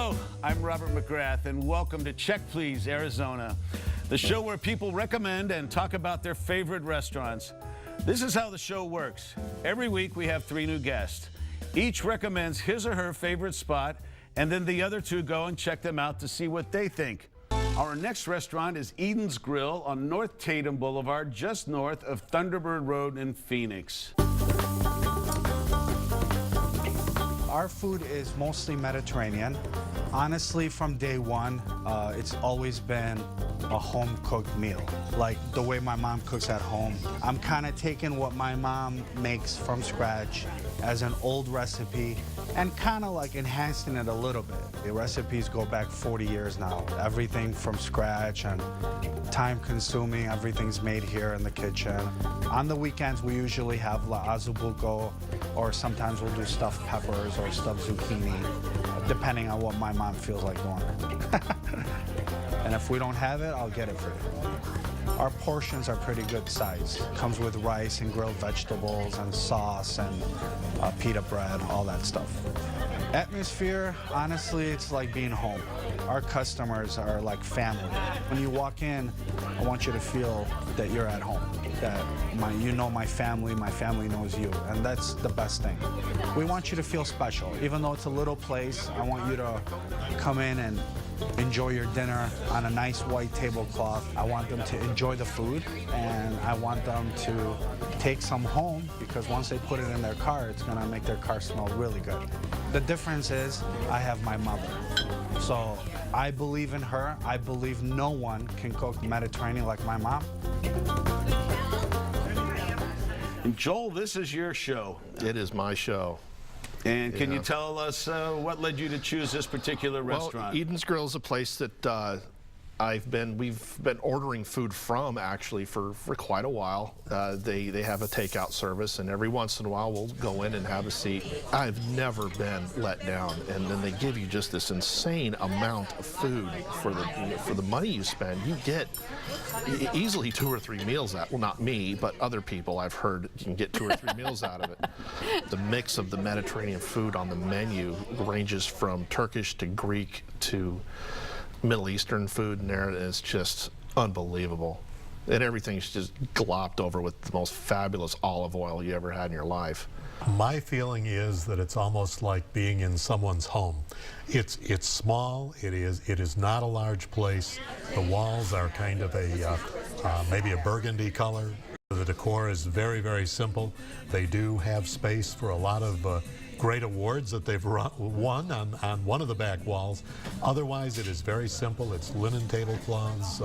Hello, I'm Robert McGrath, and welcome to Check Please, Arizona, the show where people recommend and talk about their favorite restaurants. This is how the show works. Every week we have 3 new guests. Each recommends his or her favorite spot, and then the other 2 go and check them out to see what they think. Our next restaurant is Eden's Grill on North Tatum Boulevard, just north of Thunderbird Road in Phoenix. Our food is mostly Mediterranean. Honestly, from day one, it's always been a home-cooked meal, like the way my mom cooks at home. I'm kind of taking what my mom makes from scratch as an old recipe and kind of like enhancing it a little bit. The recipes go back 40 years now. Everything from scratch and time-consuming, everything's made here in the kitchen. On the weekends, we usually have la azubuco, or sometimes we'll do stuffed peppers or stuffed zucchini, depending on what my mom feels like doing. And if we don't have it, I'll get it for you. Our portions are pretty good size. Comes with rice and grilled vegetables and sauce and pita bread, all that stuff. Atmosphere, honestly, it's like being home. Our customers are like family. When you walk in, I want you to feel that you're at home, that you know my family knows you, and that's the best thing. We want you to feel special. Even though it's a little place, I want you to come in and enjoy your dinner on a nice white tablecloth. I want them to enjoy the food, and I want them to take some home, because once they put it in their car, it's gonna make their car smell really good. The difference is I have my mother. So I believe in her. I believe no one can cook Mediterranean like my mom. And Joel, this is your show. It is my show. And can you tell us what led you to choose this particular restaurant? Well, Eden's Grill is a place that we've been ordering food from actually for quite a while. They have a takeout service, and every once in a while we'll go in and have a seat. I've never been let down, and then they give you just this insane amount of food for the money you spend. You get easily 2 or 3 meals out. Well, not me, but other people I've heard you can get 2 or 3 meals out of it. The mix of the Mediterranean food on the menu ranges from Turkish to Greek to Middle Eastern food in there. Is just unbelievable. And everything's just glopped over with the most fabulous olive oil you ever had in your life. My feeling is that it's almost like being in someone's home. It's small, it is not a large place. The walls are kind of a maybe a burgundy color. The decor is very, very simple. They do have space for a lot of great awards that they've won on one of the back walls. Otherwise, it is very simple. It's linen tablecloths,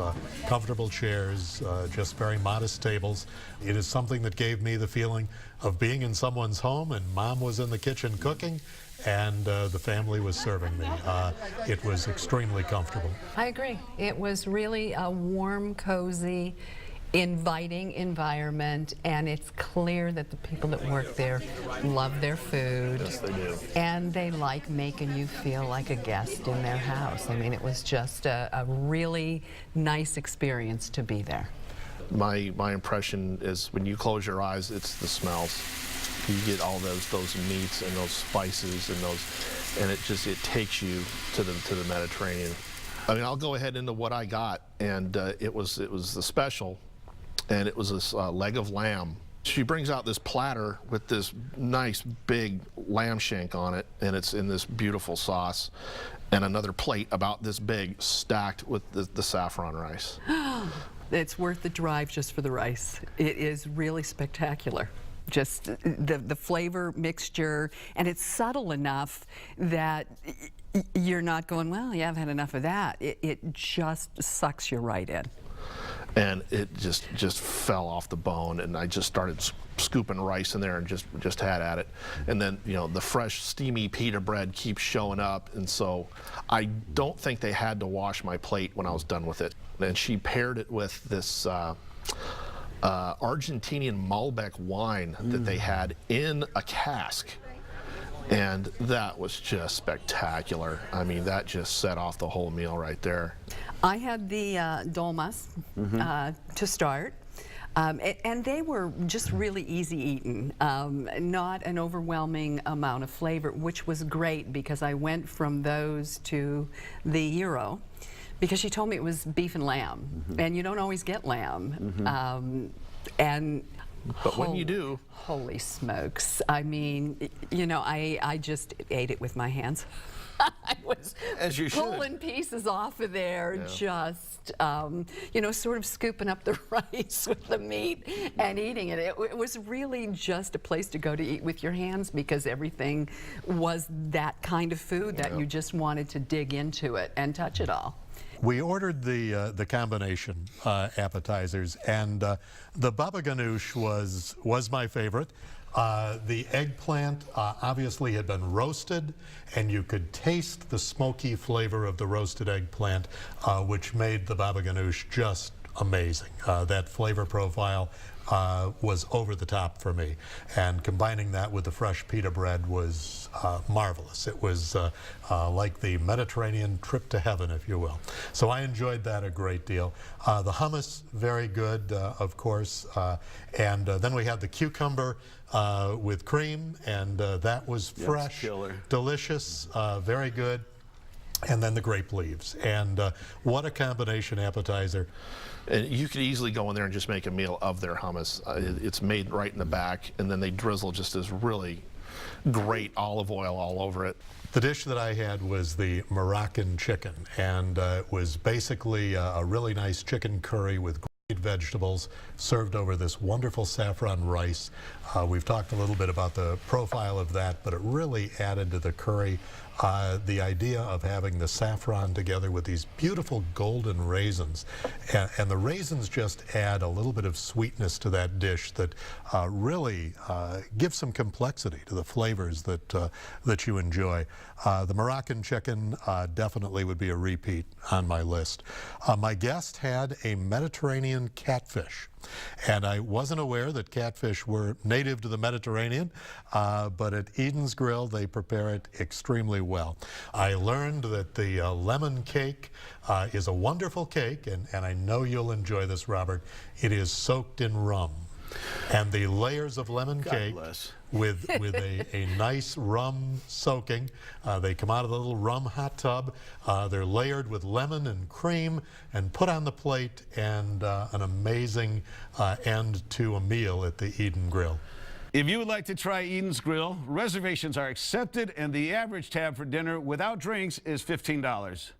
comfortable chairs, just very modest tables. It is something that gave me the feeling of being in someone's home, and Mom was in the kitchen cooking, and the family was serving me. It was extremely comfortable. I agree. It was really a warm, cozy, inviting environment, and it's clear that the people that work there love their food. Yes, they do. And they like making you feel like a guest in their house. I mean, it was just a really nice experience to be there. My impression is when you close your eyes, it's the smells. You get all those meats and those spices and it takes you to the Mediterranean. I mean, I'll go ahead into what I got, and it was the special. And it was this leg of lamb. She brings out this platter with this nice big lamb shank on it, and it's in this beautiful sauce, and another plate about this big stacked with the saffron rice. It's worth the drive just for the rice. It is really spectacular. Just the flavor mixture, and it's subtle enough that you're not going, well, yeah, I've had enough of that. It just sucks you right in. And it just fell off the bone, and I just started scooping rice in there and just had at it. And then, you know, the fresh steamy pita bread keeps showing up, and so I don't think they had to wash my plate when I was done with it. And she paired it with this Argentinian Malbec wine that they had in a cask. And that was just spectacular. I mean, that just set off the whole meal right there. I had the dolmas to start. And they were just really easy eaten, not an overwhelming amount of flavor, which was great because I went from those to the gyro. Because she told me it was beef and lamb, and you don't always get lamb. But when you do, holy smokes! I mean, you know, I just ate it with my hands. I was As you should. pulling pieces off of there, just you know, sort of scooping up the rice with the meat and eating it. It was really just a place to go to eat with your hands because everything was that kind of food that you just wanted to dig into it and touch it all. We ordered the combination appetizers, and the baba ganoush was my favorite. The eggplant obviously had been roasted, and you could taste the smoky flavor of the roasted eggplant, which made the baba ganoush just amazing. That flavor profile was over the top for me, and combining that with the fresh pita bread was marvelous. It was like the Mediterranean trip to heaven, if you will. So I enjoyed that a great deal. The hummus, very good, of course, and then we had the cucumber with cream, and that was fresh, delicious, very good. And then the grape leaves, and what a combination appetizer. and you could easily go in there and just make a meal of their hummus. It's made right in the back, and then they drizzle just this really great olive oil all over it. The dish that I had was the Moroccan chicken, and it was basically a really nice chicken curry with great vegetables served over this wonderful saffron rice. We've talked a little bit about the profile of that, but it really added to the curry the idea of having the saffron together with these beautiful golden raisins. And the raisins just add a little bit of sweetness to that dish that really gives some complexity to the flavors that you enjoy. The Moroccan chicken definitely would be a repeat on my list. My guest had a Mediterranean catfish. And I wasn't aware that catfish were native to the Mediterranean, but at Eden's Grill they prepare it extremely well. I learned that the lemon cake is a wonderful cake, and I know you'll enjoy this, Robert. It is soaked in rum. And the layers of lemon cake with a nice rum soaking, they come out of the little rum hot tub. They're layered with lemon and cream and put on the plate, and an amazing end to a meal at the Eden Grill. If you would like to try Eden's Grill, reservations are accepted, and the average tab for dinner without drinks is $15.